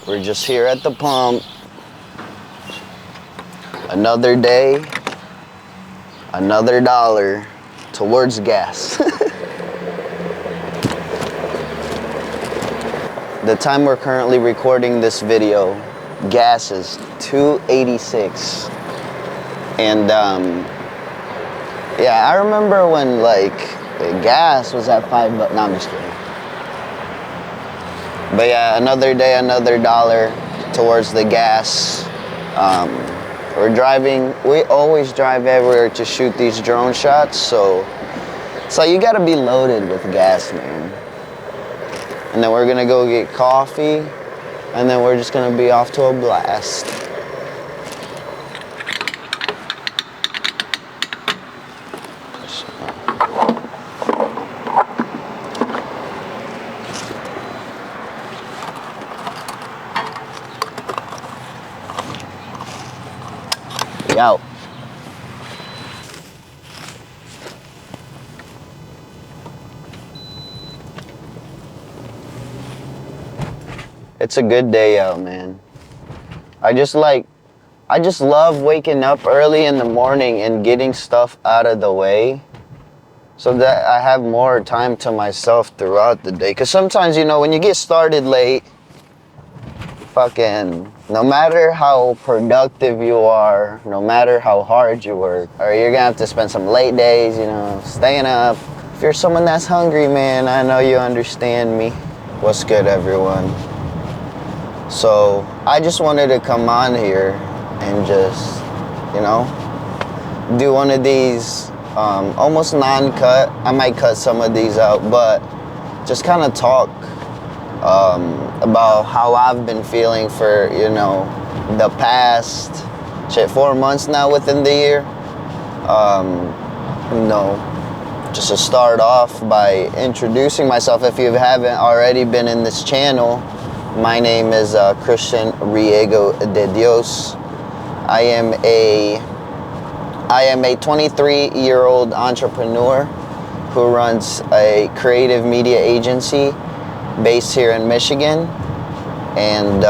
We're just here at the pump. Another day, another dollar towards gas. The time we're currently recording this video, gas is $2.86. And yeah, I remember when like gas was at $5. No, I'm just kidding. But yeah, another day, another dollar towards the gas. We're driving, we always drive everywhere to shoot these drone shots, so you gotta be loaded with gas, man. And then we're gonna go get coffee, and then we're just gonna be off to a blast. Out. It's a good day out, man. I just love waking up early in the morning and getting stuff out of the way so that I have more time to myself throughout the day. Because sometimes, you know, when you get started late, fucking, no matter how productive you are, no matter how hard you work, or you're gonna have to spend some late days, you know, staying up. If you're someone that's hungry, man, I know you understand me. What's good, everyone? So I just wanted to come on here and just, you know, do one of these almost non-cut. I might cut some of these out, but just kind of talk about how I've been feeling for, you know, the past 4 months now within the year. You know, just to start off by introducing myself, if you haven't already been in this channel, my name is Christian Riego de Dios. I am a 23-year-old entrepreneur who runs a creative media agency based here in Michigan. And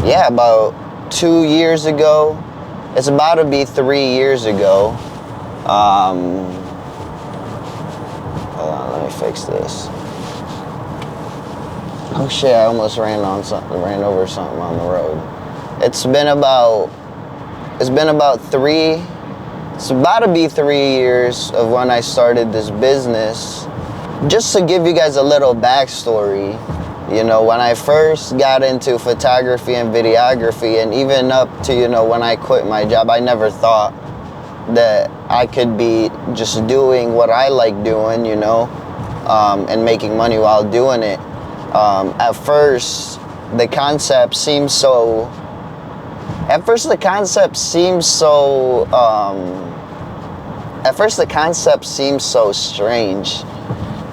yeah, about 2 years ago, it's about to be 3 years ago. Hold on, let me fix this. Oh shit, I almost ran over something on the road. It's about to be 3 years of when I started this business. Just to give you guys a little backstory, you know, when I first got into photography and videography, and even up to, you know, when I quit my job, I never thought that I could be just doing what I like doing, you know, and making money while doing it. At first, the concept seems so strange.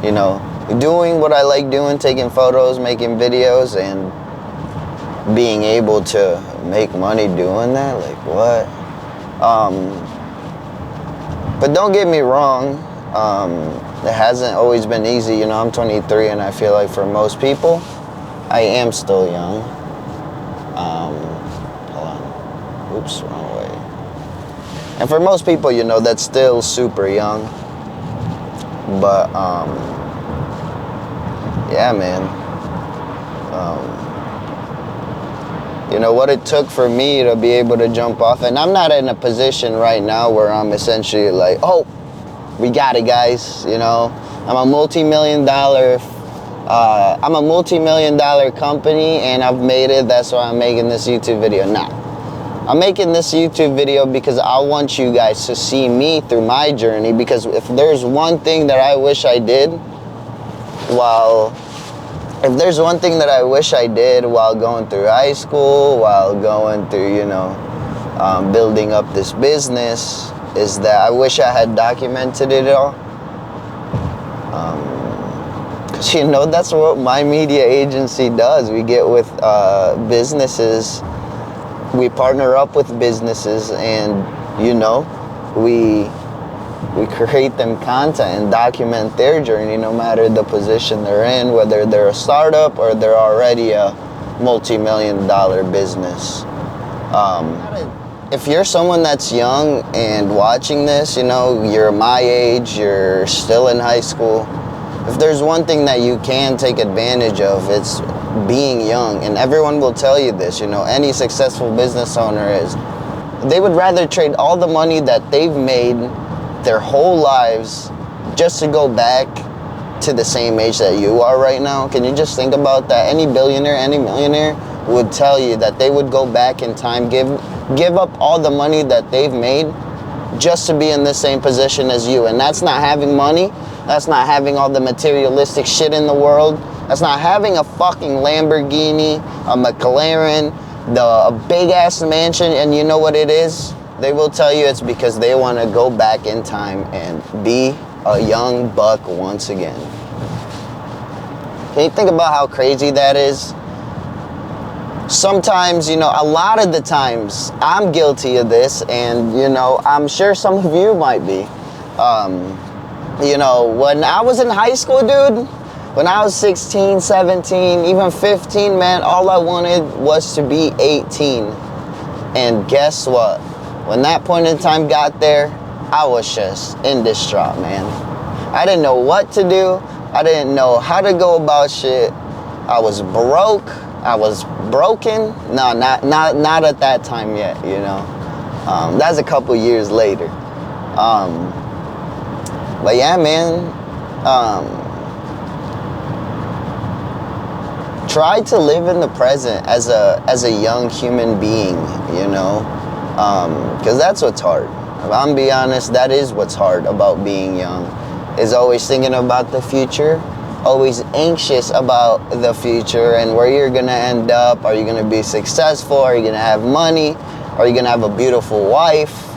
You know, doing what I like doing, taking photos, making videos, and being able to make money doing that, like what? But don't get me wrong, it hasn't always been easy. You know, I'm 23, and I feel like for most people, I am still young. Hold on, oops, wrong way. And for most people, you know, that's still super young. But yeah, man, you know what it took for me to be able to jump off, and I'm not in a position right now where I'm essentially like, oh, we got it, guys, you know, I'm a multi-million dollar company and I've made it, that's why I'm making this YouTube video. Nah, I'm making this YouTube video because I want you guys to see me through my journey, because if there's one thing that I wish I did while going through high school, while going through, you know, building up this business, is that I wish I had documented it all. Because, you know, that's what my media agency does. We get with businesses, we partner up with businesses, and, you know, we create them content and document their journey, no matter the position they're in, whether they're a startup or they're already a multi-million dollar business. If you're someone that's young and watching this, you know, you're my age, you're still in high school, if there's one thing that you can take advantage of, it's being young. And everyone will tell you this, you know, any successful business owner is, they would rather trade all the money that they've made their whole lives just to go back to the same age that you are right now. Can you just think about that? Any billionaire, any millionaire would tell you that they would go back in time, give up all the money that they've made just to be in the same position as you. And that's not having money. That's not having all the materialistic shit in the world. That's not having a fucking Lamborghini, a McLaren, a big ass mansion. And you know what it is? They will tell you it's because they want to go back in time and be a young buck once again. Can you think about how crazy that is? Sometimes, you know, a lot of the times I'm guilty of this, and, you know, I'm sure some of you might be. You know, when I was in high school, dude, when I was 16, 17, even 15, man, all I wanted was to be 18. And guess what? When that point in time got there, I was just in distraught, man. I didn't know what to do. I didn't know how to go about shit. I was broke. I was broken. No, not at that time yet, you know. That's a couple years later. But yeah, man. Try to live in the present as a young human being, you know, because that's what's hard. If I'm being honest, that is what's hard about being young, is always thinking about the future, always anxious about the future and where you're gonna end up. Are you gonna be successful? Are you gonna have money? Are you gonna have a beautiful wife?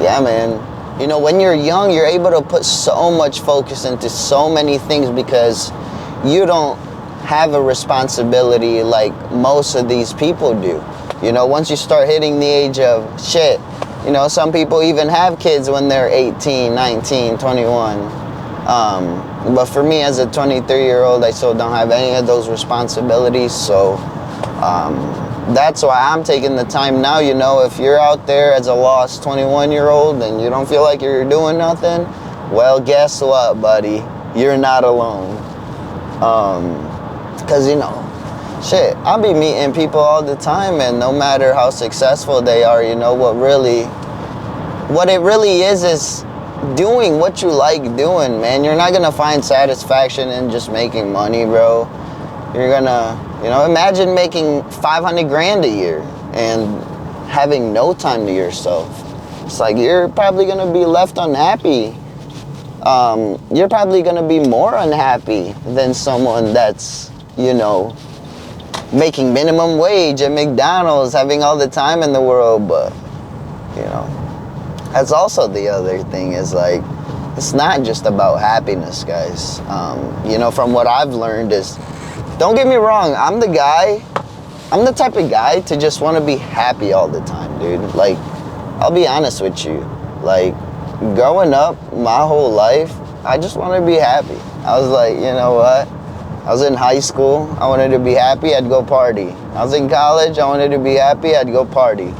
Yeah, man. You know, when you're young, you're able to put so much focus into so many things because you don't have a responsibility like most of these people do. You know, once you start hitting the age of shit, you know, some people even have kids when they're 18, 19, 21. But for me, as a 23-year-old, I still don't have any of those responsibilities. So that's why I'm taking the time now. You know, if you're out there as a lost 21-year-old and you don't feel like you're doing nothing, well, guess what, buddy? You're not alone. Because, you know, shit, I'll be meeting people all the time, and no matter how successful they are, you know, what it really is doing what you like doing, man. You're not gonna find satisfaction in just making money, bro. You're gonna, you know, imagine making 500 grand a year and having no time to yourself. It's like you're probably gonna be left unhappy. You're probably gonna be more unhappy than someone that's, you know, making minimum wage at McDonald's, having all the time in the world. But, you know, that's also the other thing, is like, it's not just about happiness, guys. You know, from what I've learned is, don't get me wrong, I'm the type of guy to just want to be happy all the time, dude. Like, I'll be honest with you. Like, growing up my whole life, I just want to be happy. I was like, you know what? I was in high school, I wanted to be happy, I'd go party. I was in college, I wanted to be happy, I'd go party.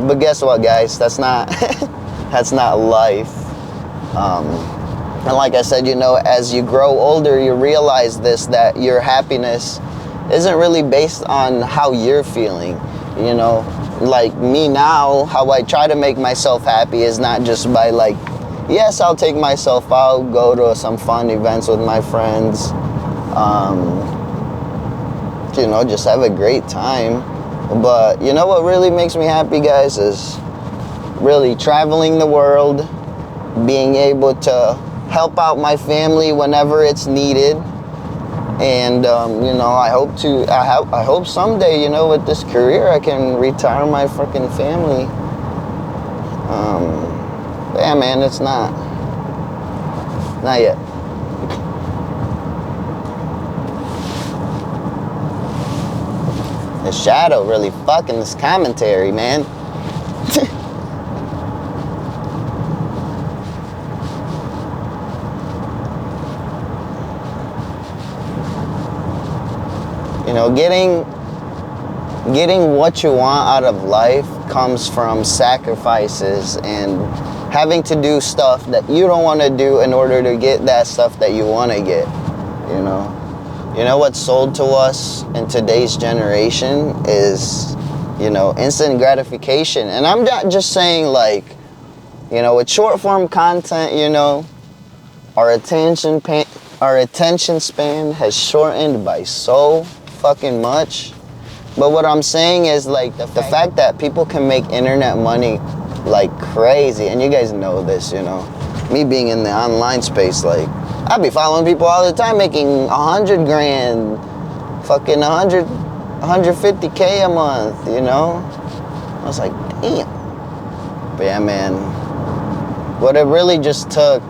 But guess what, guys? That's not that's not life. And like I said, you know, as you grow older, you realize this, that your happiness isn't really based on how you're feeling. You know, like me now, how I try to make myself happy is not just by like, yes, I'll take myself out, go to some fun events with my friends, you know, just have a great time. But you know what really makes me happy, guys, is really traveling the world, being able to help out my family whenever it's needed. And you know, I hope someday, you know, with this career, I can retire my fucking family. Yeah, man, it's not yet. The shadow really fucking this commentary, man. know, getting what you want out of life comes from sacrifices and having to do stuff that you don't want to do in order to get that stuff that you want to get, you know. You know what's sold to us in today's generation is, you know, instant gratification. And I'm not just saying, like, you know, with short form content, you know, our attention span has shortened by so fucking much. But what I'm saying is, like, the fact that people can make internet money like crazy, and you guys know this, you know, me being in the online space, like, I be following people all the time making 100 grand, fucking 150K a month, you know? I was like, damn. But yeah, man, what it really just took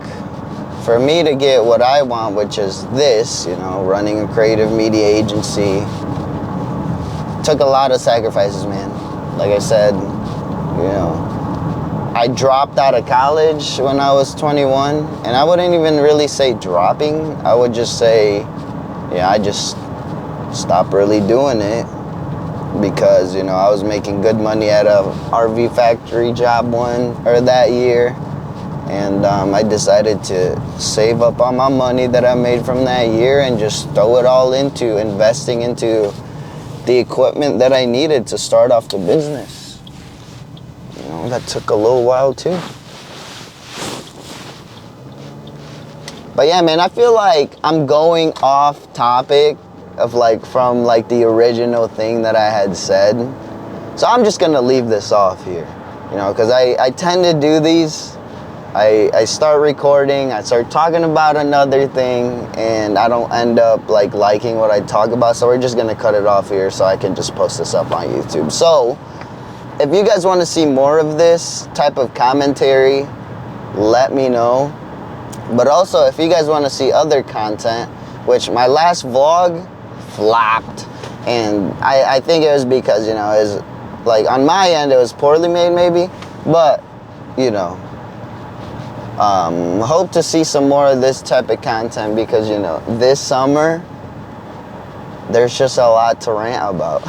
for me to get what I want, which is this, you know, running a creative media agency, took a lot of sacrifices, man. Like I said, you know, I dropped out of college when I was 21, and I wouldn't even really say dropping. I would just say, yeah, I just stopped really doing it because, you know, I was making good money at a RV factory job that year, and I decided to save up all my money that I made from that year and just throw it all into investing into the equipment that I needed to start off the business. You know, that took a little while too. But yeah, man, I feel like I'm going off topic of from the original thing that I had said. So I'm just gonna leave this off here, you know, because I tend to do these. I start recording, I start talking about another thing, and I don't end up liking what I talk about. So we're just gonna cut it off here so I can just post this up on YouTube. So if you guys want to see more of this type of commentary, let me know. But also, if you guys want to see other content, which my last vlog flopped, and I think it was because, you know, it was on my end it was poorly made maybe, but, you know, hope to see some more of this type of content because, you know, this summer there's just a lot to rant about.